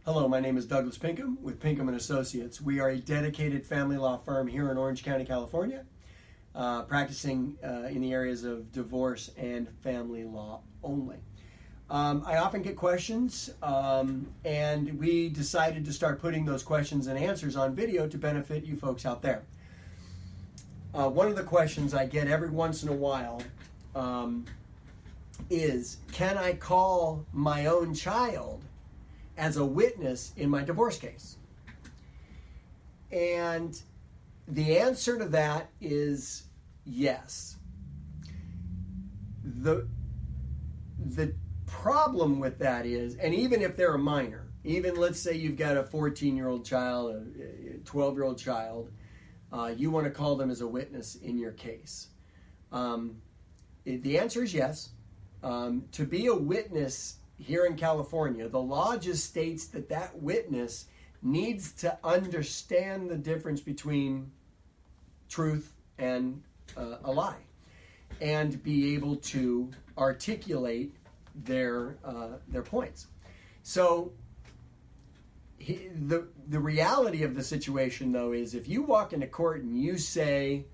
Hello, my name is Douglas Pinkham with Pinkham & Associates. We are a dedicated family law firm here in Orange County, California, practicing in the areas of divorce and family law only. I often get questions, and we decided to start putting those questions and answers on video to benefit you folks out there. One of the questions I get every once in a while is, can I call my own child as a witness in my divorce case? And the answer to that is yes. The problem with that is, and even if they're a minor, even let's say you've got a 14-year-old child, a 12-year-old child, you want to call them as a witness in your case. The answer is yes. To be a witness here in California, the law just states that that witness needs to understand the difference between truth and a lie, and be able to articulate their points. So the reality of the situation, though, is if you walk into court and you say,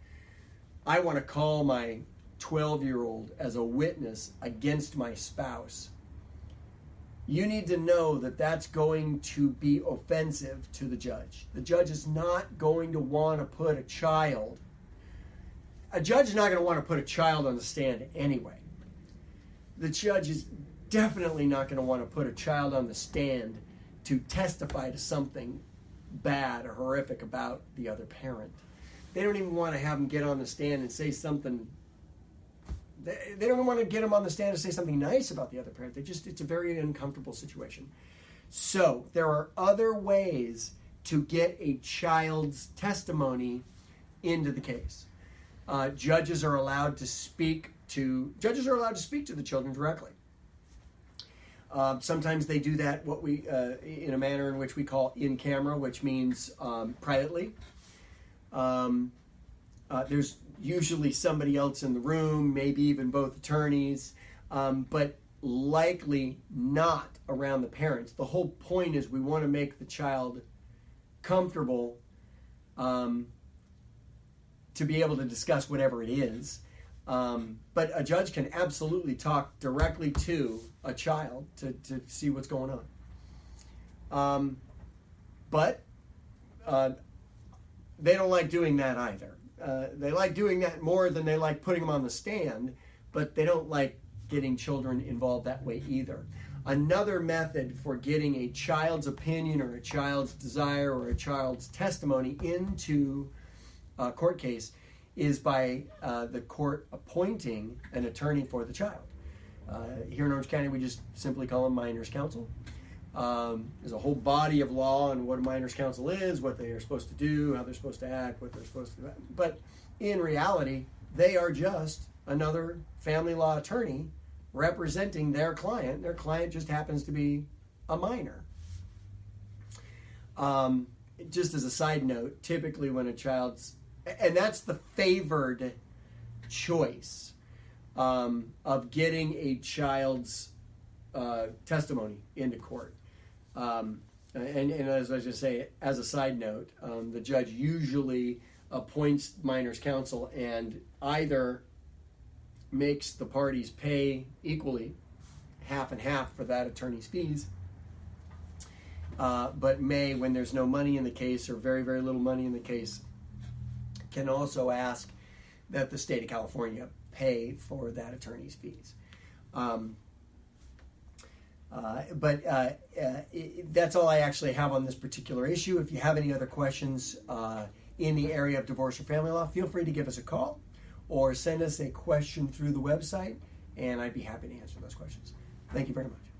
I want to call my 12-year-old as a witness against my spouse, you need to know that that's going to be offensive to the judge. The judge is not going to want to put a judge is not going to want to put a child on the stand anyway. The judge is definitely not going to want to put a child on the stand to testify to something bad or horrific about the other parent. They don't even want to have him get on the stand and say something. They don't even want to get him on the stand and say something nice about the other parent. It's a very uncomfortable situation. So there are other ways to get a child's testimony into the case. Judges are allowed to speak to the children directly. Sometimes they do that in a manner in which we call in camera, which means privately. There's usually somebody else in the room, maybe even both attorneys, but likely not around the parents. The whole point is we want to make the child comfortable to be able to discuss whatever it is. But a judge can absolutely talk directly to a child to see what's going on. But they don't like doing that either. They like doing that more than they like putting them on the stand, but they don't like getting children involved that way either. Another method for getting a child's opinion or a child's desire or a child's testimony into a court case is by the court appointing an attorney for the child. Here in Orange County, we just simply call them minors counsel. There's a whole body of law on what a minors counsel is, what they are supposed to do, how they're supposed to act, what they're supposed to do. But in reality, they are just another family law attorney representing their client. Their client just happens to be a minor. Just as a side note, typically when a child's, and that's the favored choice of getting a child's testimony into court. And as I just say, as a side note, the judge usually appoints minors counsel and either makes the parties pay equally, half and half for that attorney's fees, but may, when there's no money in the case or very, very little money in the case, can also ask that the state of California pay for that attorney's fees. That's all I actually have on this particular issue. If you have any other questions in the area of divorce or family law, feel free to give us a call or send us a question through the website, and I'd be happy to answer those questions. Thank you very much.